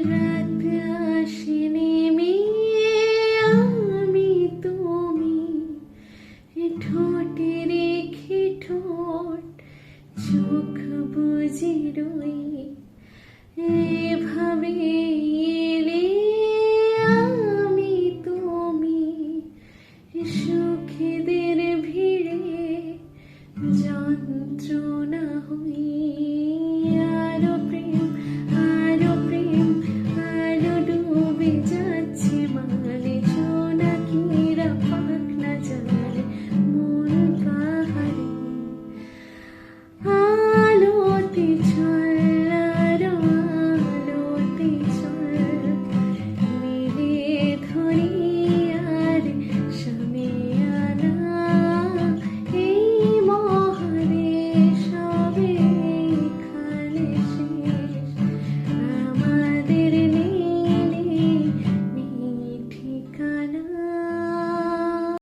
রাত আসে নেমে আমি তুমি ঠোঁটে রেখে ঠোঁট চোখ বুজে রই এভাবে এলে আমি তুমি সুখীদের ভিড়ে যন্ত্রণা হই আরো প্রেম আরো ডুবে যাচ্ছে মানে জোনাকিরা পাখনা জালে মন পাহাড়ে আলোতে চল আরো আলোতে চল মিলে ধরি আর সামিয়ানা এই মহাদেশ সবে এখানে শেষ আমাদের নেই ঠিকানা।